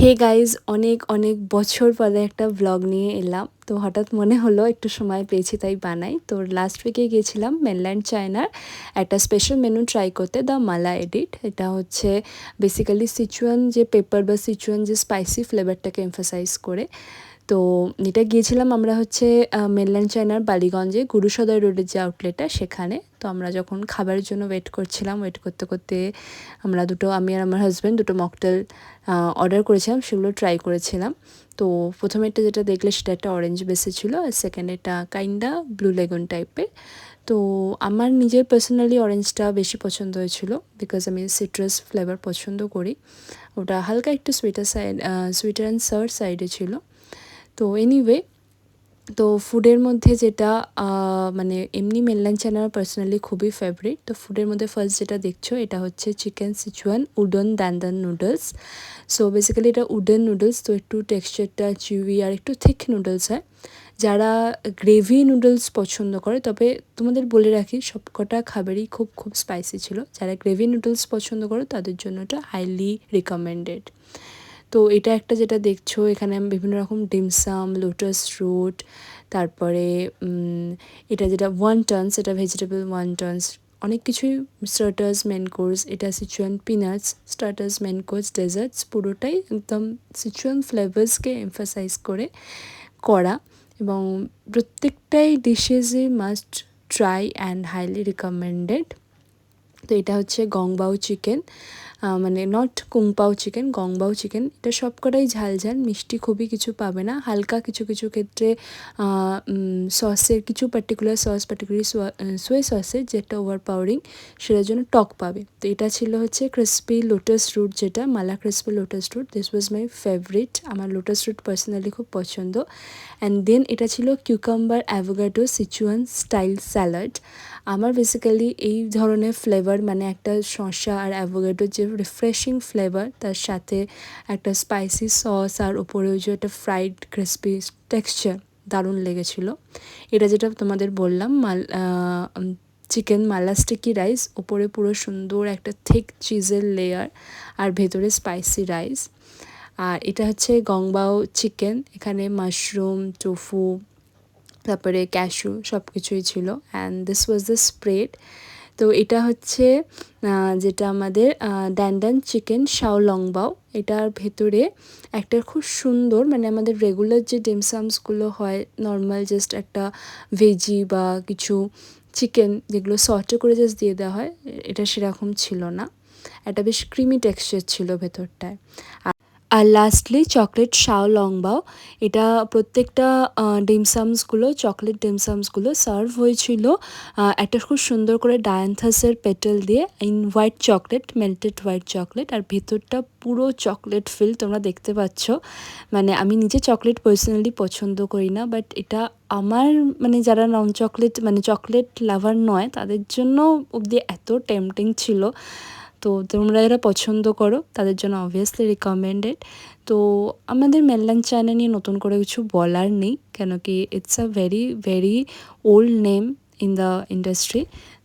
Hey guys, অনেক অনেক বছর পরে একটা ব্লগ নিয়ে এলাম। তো হঠাৎ মনে হলো একটু সময় পেয়েছি তাই বানাই। তো লাস্ট উইকে গিয়েছিলাম মেনল্যান্ড চায়নার একটা স্পেশাল মেনু ট্রাই করতে, দ্য মালা এডিট। এটা হচ্ছে বেসিক্যালি সিচুয়ান যে পেপার বা সিচুয়ান যে স্পাইসি ফ্লেভারটাকে এমফাসাইজ করে। তো এটা গিয়েছিলাম আমরা হচ্ছে মেনল্যান্ড চায়নার বালিগঞ্জে গুরুসদয় রোডের যে আউটলেটটা সেখানে। তো আমরা যখন খাবারের জন্য ওয়েট করছিলাম, ওয়েট করতে করতে আমরা আমি আর আমার হাজব্যান্ড দুটো মকটেল অর্ডার করেছিলাম, সেগুলো ট্রাই করেছিলাম। তো প্রথমে এটা যেটা দেখলে সেটা একটা অরেঞ্জ বেসে ছিল, আর সেকেন্ড এটা কাইন্ডা ব্লু লেগুন টাইপের। তো আমার নিজের পার্সোনালি অরেঞ্জটা বেশি পছন্দ হয়েছিল, বিকজ আমি সিট্রাস ফ্লেভার পছন্দ করি। ওটা হালকা একটু সুইটার অ্যান্ড সাওয়ার সাইডে ছিল। তো এনিওয়ে, তো ফুডের মধ্যে যেটা মানে এমনি মেনল্যান্ড চায়নার পার্সোনালি খুবই ফেভারিট। তো ফুডের মধ্যে ফার্স্ট যেটা দেখছো এটা হচ্ছে chicken Sichuan wouldn't than noodles. So basically এটা উডেন নুডলস, তো একটু টেক্সচারটা চিউই আর একটু থিক নুডলস হয়। যারা গ্রেভি নুডলস পছন্দ করে, তবে তোমাদের বলে রাখি সবকটা খাবারই খুব খুব স্পাইসি ছিল। যারা গ্রেভি নুডলস পছন্দ করো তাদের জন্য এটা হাইলি রিকমেন্ডেড। তো এটা একটা যেটা দেখছো এখানে বিভিন্ন রকম ডিমসাম, লোটাস রুট, তারপরে এটা যেটা ওয়ান্টনস, এটা ভেজিটেবল ওয়ান্টনস, অনেক কিছুই, স্টার্টার্স, মেন কোর্স, এটা Sichuan peanuts, starters, main course, desserts, পুরোটাই একদম সিচুয়ান ফ্লেভার্সকে এমফাসাইজ করে করা, এবং প্রত্যেকটাই ডিশেসই must try and highly recommended. তো এটা হচ্ছে গংবাও চিকেন, মানে not kung pao chicken, gongbao chicken. এটা সবকটাই ঝাল ঝাল, মিষ্টি খুবই কিছু পাবে না, হালকা কিছু কিছু ক্ষেত্রে সসের কিছু পার্টিকুলার সস, পার্টিকুলারলি সোয়া সসের যেটা ওভার পাওয়ারিং, সেটার জন্য টক পাবে। তো এটা ছিল হচ্ছে ক্রিসপি লোটাস রুট, যেটা mala crispy lotus root, this was my favourite. আমার লোটাস রুট পার্সোনালি খুব পছন্দ। অ্যান্ড দেন এটা ছিল cucumber avocado Sichuan style salad. আমার বেসিক্যালি এই ধরনের ফ্লেভার, মানে একটা শসা আর অ্যাভোকাডোর যে রিফ্রেশিং ফ্লেভার, তার সাথে একটা স্পাইসি সস, আর ওপরেও যে একটা ফ্রাইড ক্রিসপি টেক্সচার, দারুণ লেগেছিলো। এটা যেটা তোমাদের বললাম চিকেন মালা স্টিকি রাইস, ওপরে পুরো সুন্দর একটা থিক চিজের লেয়ার, আর ভেতরে স্পাইসি রাইস। আর এটা হচ্ছে গংবাও চিকেন, এখানে মাশরুম, টোফু, তারপরে ক্যাশু সব কিছুই ছিল। And this was the spread. তো এটা হচ্ছে যেটা আমাদের ড্যান্ডান চিকেন শাওলংবাও। এটার ভেতরে একটা খুব সুন্দর, মানে আমাদের রেগুলার যে ডিমসামসগুলো হয় নর্মাল, জাস্ট একটা ভেজি বা কিছু চিকেন যেগুলো সটে করে জাস্ট দিয়ে দেওয়া হয়, এটা সেরকম ছিল না, একটা বেশ ক্রিমি টেক্সচার ছিল ভেতরটায়। আর লাস্টলি চকলেট শাওলংবাও, এটা প্রত্যেকটা ডিমসামসগুলো, চকলেট ডিমসামসগুলো সার্ভ হয়েছিল একটা খুব সুন্দর করে ডায়ান্থাসের পেটেল দিয়ে, in white chocolate, melted white chocolate, আর ভেতরটা পুরো চকলেট ফিল তোমরা দেখতে পাচ্ছ। মানে আমি নিজে চকলেট পার্সোনালি পছন্দ করি না, বাট এটা আমার, মানে যারা নন চকলেট, মানে চকলেট লাভার নয়, তাদের জন্য অবধি এত টেম্পটিং ছিল। তো তোমরা যারা পছন্দ করো তাদের জন্য অবভিয়াসলি রিকমেন্ডেড। তো আমাদের মেনল্যান্ড চায়না নিয়ে নতুন করে কিছু বলার নেই, কেন কি it's a very very old name in the industry.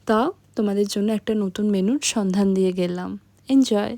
তা তোমাদের জন্য একটা নতুন মেনুর সন্ধান দিয়ে গেলাম। এনজয়।